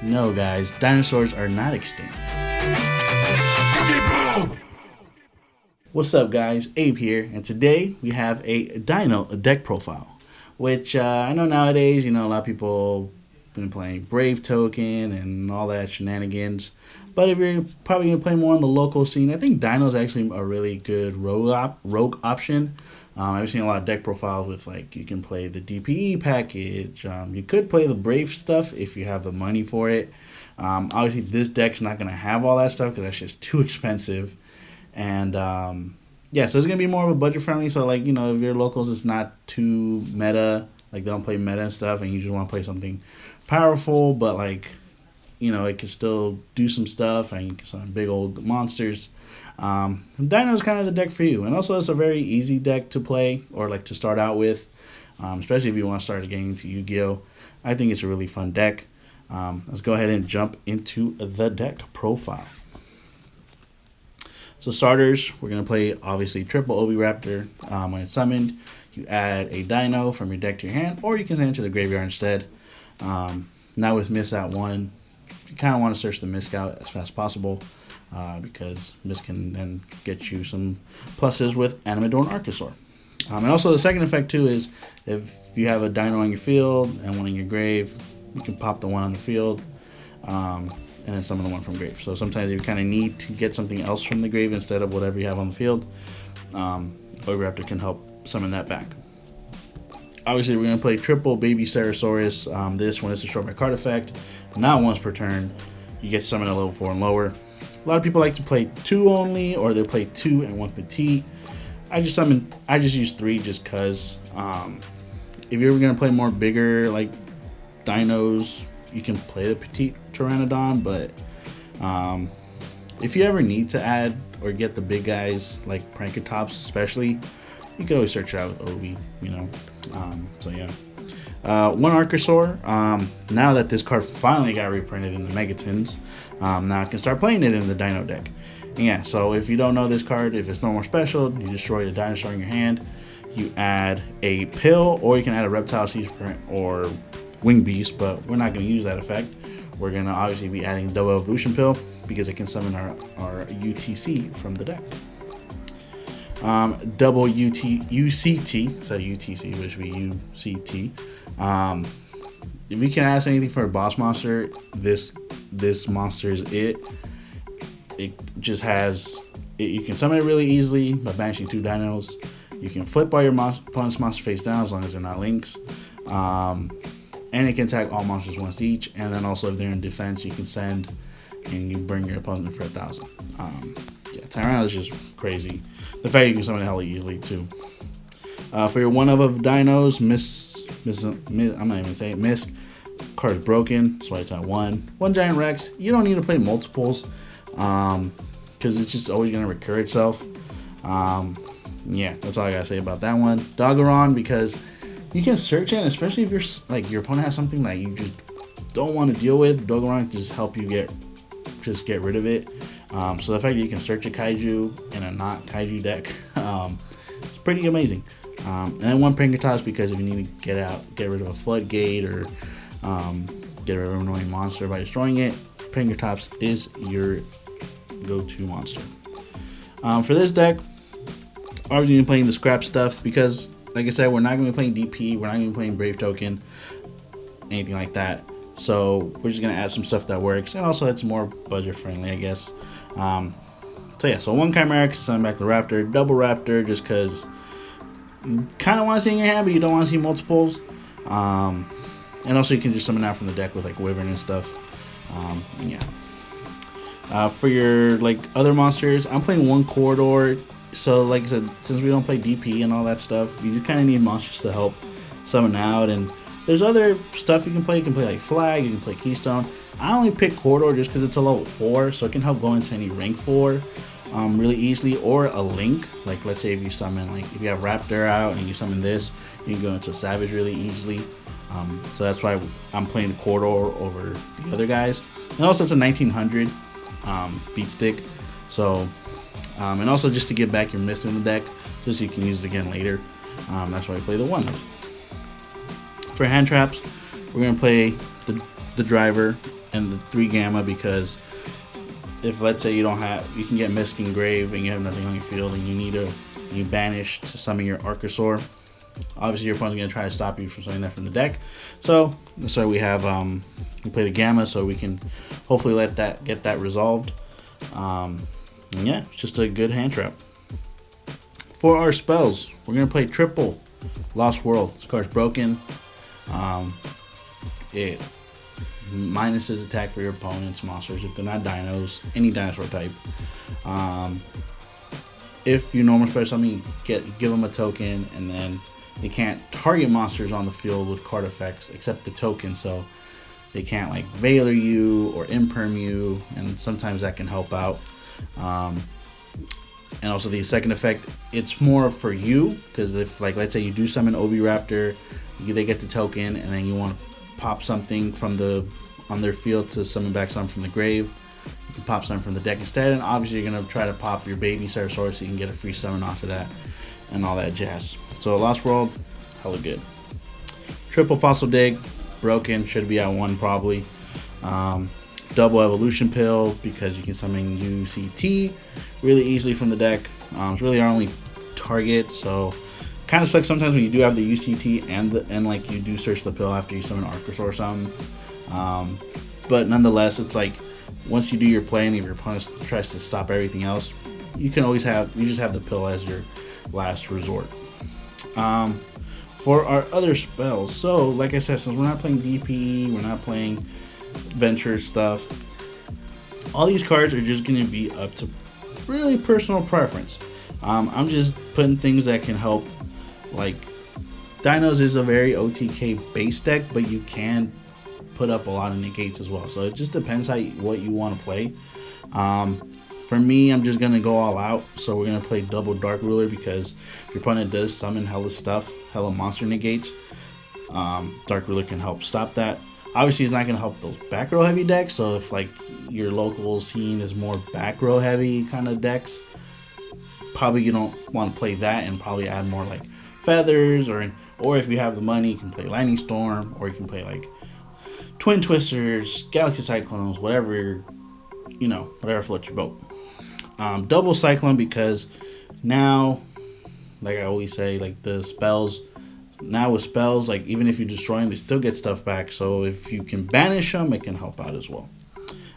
No, guys, dinosaurs are not extinct. What's up, guys? Abe here, and today we have a Dino deck profile, which I know nowadays, a lot of people been playing Brave Token and all that shenanigans. But if you're probably gonna play more on the local scene, I think Dino's actually a really good rogue option. I've seen a lot of deck profiles with like you can play the DPE package. You could play the Brave stuff if you have the money for it. Obviously, this deck's not gonna have all that stuff because that's just too expensive. And yeah, so it's gonna be more of a budget friendly. So like if your locals is not too meta, like they don't play meta and stuff, and you just want to play something powerful, but like it can still do some stuff and some big old monsters. Dino is kind of the deck for you, and also it's a very easy deck to play or like to start out with, especially if you want to start getting into Yu-Gi-Oh. I think it's a really fun deck. Let's go ahead and jump into the deck profile. So starters, we're going to play obviously triple Oviraptor. When it's summoned, you add a Dino from your deck to your hand, or you can send it to the graveyard instead. Now with Miss out 1, you kind of want to search the Miss out as fast as possible because Miss can then get you some pluses with Animador and Archosaur. And also the second effect too is if you have a Dino on your field and one in your grave, you can pop the one on the field. And then summon the one from grave. So sometimes you kind of need to get something else from the grave instead of whatever you have on the field. Oviraptor can help summon that back. Obviously, we're going to play triple Baby Ceresaurus. This one is destroyed by card effect. Not once per turn. You get summoned at level 4 and lower. A lot of people like to play 2 only, or they play 2 and 1 petite. I just use 3 just because. If you're going to play more bigger like dinos, you can play the petite Pteranodon, but if you ever need to add or get the big guys like Prankotops especially, you can always search out with Ovi, so yeah. One Archosaur, now that this card finally got reprinted in the Megatons, now I can start playing it in the Dino deck. And yeah, so if you don't know this card, if it's no more special, you destroy the dinosaur in your hand, you add a pill, or you can add a Reptile Sea Sprint or Wing Beast, but we're not going to use that effect. We're going to obviously be adding double evolution pill because it can summon our UTC from the deck. Double UCT, so UTC, which would be UCT. If you can ask anything for a boss monster, this monster is it. It just has, you can summon it really easily by banishing 2 dinos. You can flip all your opponent's monster face down as long as they're not links. And it can attack all monsters once each. And then also if they're in defense, you can send and you bring your opponent for 1,000. Yeah, Tyranno is just crazy. The fact you can summon it hella easily too. For your one of dinos, I'm not even saying Misk. Card's broken, so I tap 1 Giant Rex. You don't need to play multiples because it's just always gonna recur itself. Yeah, that's all I gotta say about that one. Doggeron, because you can search it, especially if your opponent has something that you just don't want to deal with. Doggeron can just help you get rid of it. So the fact that you can search a kaiju in a not kaiju deck, it's pretty amazing. And then 1 Prankotops, because if you need to get rid of a floodgate or get rid of an annoying monster by destroying it, Prankotops is your go-to monster. For this deck, obviously going to be playing the scrap stuff because, like I said, we're not going to be playing DP, we're not going to be playing Brave Token, anything like that. So we're just going to add some stuff that works, and also it's more budget friendly, I guess. So yeah, so 1 Chimerax, send back the Raptor, double Raptor, just because you kind of want to see in your hand, but you don't want to see multiples. And also you can just summon out from the deck with like Wyvern and stuff. And yeah. For your like other monsters, I'm playing 1 Corridor. So like I said, since we don't play DP and all that stuff, you just kind of need monsters to help summon out. And there's other stuff you can play. You can play like Flag, you can play Keystone. I only pick Corridor just because it's a level 4, so it can help go into any rank 4 really easily. Or a Link, like let's say if you summon, like if you have Raptor out and you summon this, you can go into Savage really easily. So that's why I'm playing the Corridor over the other guys. And also it's a 1900 beat stick. So and also just to get back your Mist in the deck, just so you can use it again later. That's why I play the 1. For hand traps, we're gonna play the Driver. and the 3 gamma, because if let's say you don't have, you can get Misc Engrave and you have nothing on your field and you banish to summon your Archosaur. Obviously your opponent's going to try to stop you from summoning that from the deck. So that's why we have we play the gamma, so we can hopefully get that resolved. And yeah, it's just a good hand trap. For our spells, we're going to play triple Lost World. This card's broken. It minuses attack for your opponent's monsters if they're not dinos, any dinosaur type. If you normal special something, give them a token, and then they can't target monsters on the field with card effects except the token, so they can't like Veiler you or Imperm you, and sometimes that can help out. And also the second effect, it's more for you, because if like let's say you do summon Oviraptor, they get the token, and then you want to pop something from on their field to summon back something from the grave, you can pop something from the deck instead. And obviously you're going to try to pop your baby Ceratosaurus so you can get a free summon off of that and all that jazz. So Lost World, hella good. Triple Fossil Dig, broken, should be at 1 probably. Double Evolution Pill, because you can summon UCT really easily from the deck. It's really our only target, so kind of sucks sometimes when you do have the UCT and like you do search the pill after you summon Archosaur or something. But nonetheless, it's like once you do your play and if your opponent tries to stop everything else, you just have the pill as your last resort. For our other spells, so like I said, since we're not playing DPE, we're not playing venture stuff, all these cards are just going to be up to really personal preference. I'm just putting things that can help. Like Dinos is a very OTK base deck, but you can put up a lot of negates as well, so it just depends what you want to play. For me, I'm just gonna go all out, so we're gonna play double Dark Ruler, because your opponent does summon hella monster negates. Dark Ruler can help stop that. Obviously, it's not going to help those back row heavy decks, so if like your local scene is more back row heavy kind of decks, probably you don't want to play that, and probably add more like Feathers, or if you have the money, you can play Lightning Storm, or you can play like Twin Twisters, Galaxy Cyclones, whatever floats your boat. Double Cyclone, because now, like I always say, like the spells, now with spells, like even if you destroy them, they still get stuff back. So if you can banish them, it can help out as well.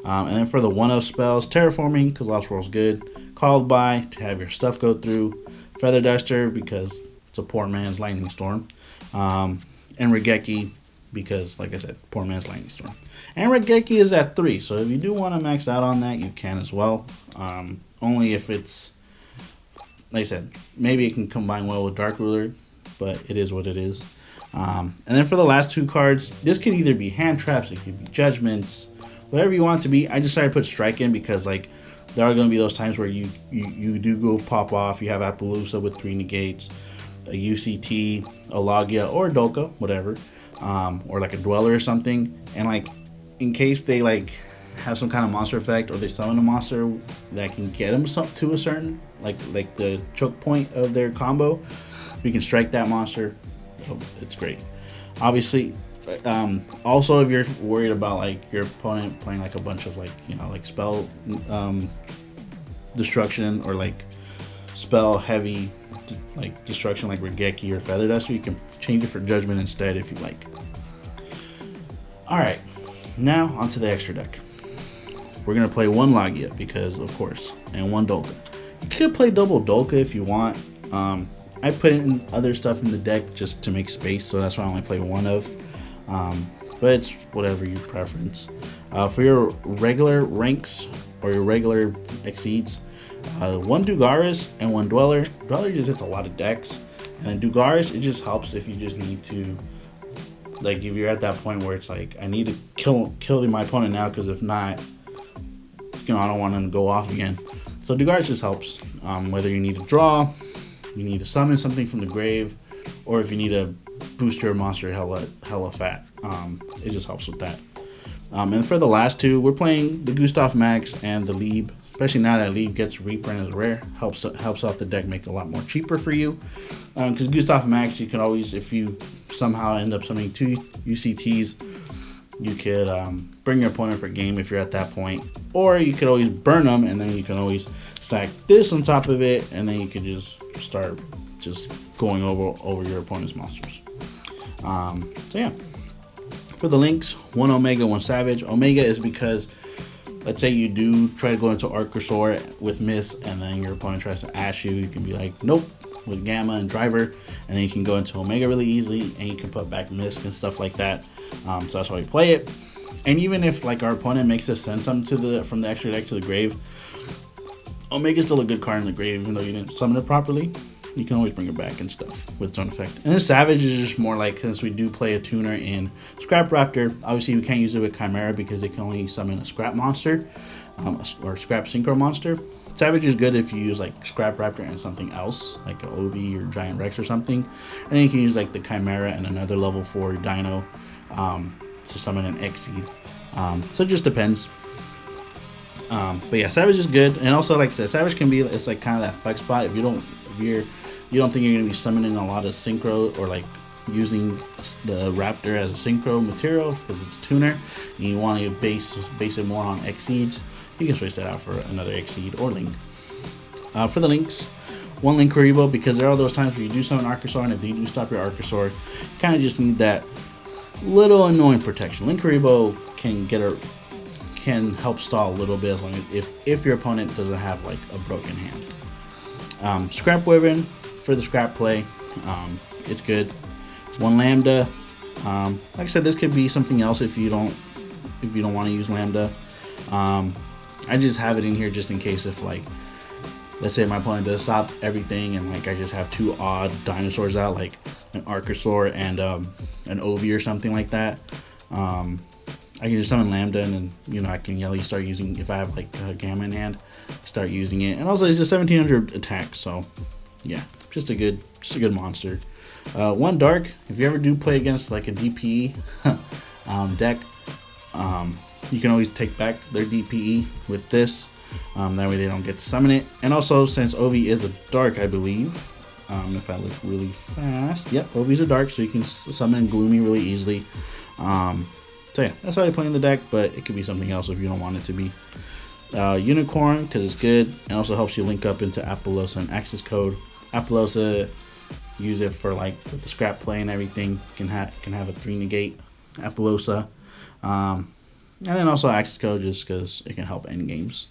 And then for the 1-of spells, Terraforming, because Lost World's good. Called By, to have your stuff go through. Feather Duster, because it's a poor man's Lightning Storm. And Regeki, because like I said, poor man's Lightning Storm. And Regeki is at 3, so if you do want to max out on that, you can as well. Only if it's, like I said, maybe it can combine well with Dark Ruler, but it is what it is. And then for the last 2 cards, this could either be hand traps, it could be judgments, whatever you want it to be. I decided to put Strike in because like there are going to be those times where you do go pop off. You have Appaloosa with 3 negates, a UCT, a Logia, or a Dolka, whatever, or like a Dweller or something. And like in case they like have some kind of monster effect, or they summon a monster that can get them to a certain like the choke point of their combo, you can strike that monster. So it's great. Obviously, also if you're worried about like your opponent playing like a bunch of like like spell destruction, or like spell heavy like destruction like Regeki or Feather Duster, you can change it for Judgment instead if you like. Alright, now onto the extra deck. We're gonna play 1 Logia because of course, and 1 Dolka. You could play double Dolka if you want. I put in other stuff in the deck just to make space, so that's why I only play 1 of. But it's whatever your preference. For your regular ranks or your regular exceeds, 1 Dugaris and 1 Dweller. Dweller just hits a lot of decks, and then Dugaris, it just helps if you just need to, like if you're at that point where it's like I need to kill my opponent now, because if not, I don't want him to go off again. So Dugaris just helps. Whether you need to draw, you need to summon something from the grave, or if you need to boost your monster hella fat, it just helps with that. And for the last 2, we're playing the Gustav Max and the Lieb. Especially now that Lieb gets reprint as rare, helps out the deck make it a lot more cheaper for you. Because Gustav Max, you can always, if you somehow end up summoning 2 UCTs, You could bring your opponent for game if you're at that point, or you could always burn them, and then you can always stack this on top of it, and then you could just start just going over your opponent's monsters. So yeah, for the links, 1 Omega, 1 Savage. Omega is because, let's say you do try to go into Archosaur with Miss, and then your opponent tries to Ash you, you can be like, nope, with Gamma and Driver, and then you can go into Omega really easily, and you can put back Miss and stuff like that. So that's why we play it. And even if like our opponent makes us send something from the extra deck to the grave, Omega's still a good card in the grave, even though you didn't summon it properly. You can always bring it back and stuff with its own effect. And then Savage is just more like, since we do play a tuner in Scrap Raptor, obviously we can't use it with Chimera because it can only summon a Scrap monster, or Scrap Synchro monster. Savage is good if you use like Scrap Raptor and something else, like an Ovi or Giant Rex or something. And then you can use like the Chimera and another level 4 Dino to summon an Exceed. So it just depends. But yeah, Savage is good. And also, like I said, Savage can be, it's like kind of that flex spot if you don't think you're gonna be summoning a lot of synchro, or like using the Raptor as a synchro material because it's a tuner, and you want to base it more on Exceeds, you can switch that out for another Exceed or Link. For the links, 1 Link Kuriboh, because there are those times where you do summon Archosaur, and if you do stop your Archosaur, you kind of just need that little annoying protection. Link Kuriboh can help stall a little bit, as long as if your opponent doesn't have like a broken hand. Scrap Wyvern for the scrap play, it's good. 1 Lambda, like I said, this could be something else if you don't want to use Lambda. I just have it in here just in case, if like, let's say my opponent does stop everything and like I just have 2 odd dinosaurs out, like an Archosaur and an Ovi or something like that. I can just summon Lambda, and then I can at least start using, if I have like a Gamma in hand, start using it. And also it's a 1700 attack, so yeah, just a good monster. 1 Dark, if you ever do play against like a DPE deck, you can always take back their DPE with this. That way they don't get to summon it. And also, since Ovi is a Dark, I believe, if I look really fast, yep, Ovi's a Dark, so you can summon Gloomy really easily. So yeah, that's how I play in the deck, but it could be something else if you don't want it to be. Unicorn, because it's good, and also helps you link up into Apollousa and Access Code. Apollousa, use it for like with the scrap play and everything. Can have a 3 negate Apollousa, and then also Access Code just because it can help end games.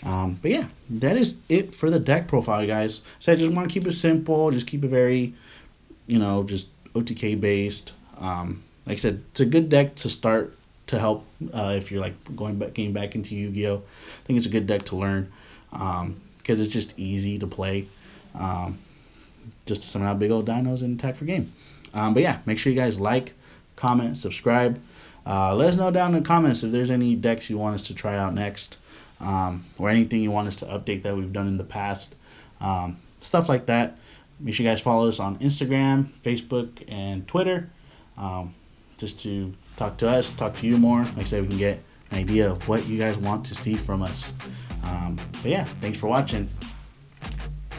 But yeah, that is it for the deck profile, guys. So I just want to keep it simple, just keep it very, just OTK based. Like I said, it's a good deck to start to help if you're like getting back into Yu-Gi-Oh. I think it's a good deck to learn because it's just easy to play. Just to summon out big old dinos and attack for game. But yeah, make sure you guys like, comment, subscribe. Let us know down in the comments if there's any decks you want us to try out next, or anything you want us to update that we've done in the past. Stuff like that. Make sure you guys follow us on Instagram, Facebook, and Twitter. Just to talk to us, talk to you more. Like I said, we can get an idea of what you guys want to see from us. But yeah, thanks for watching.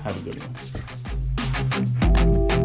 Have a good one.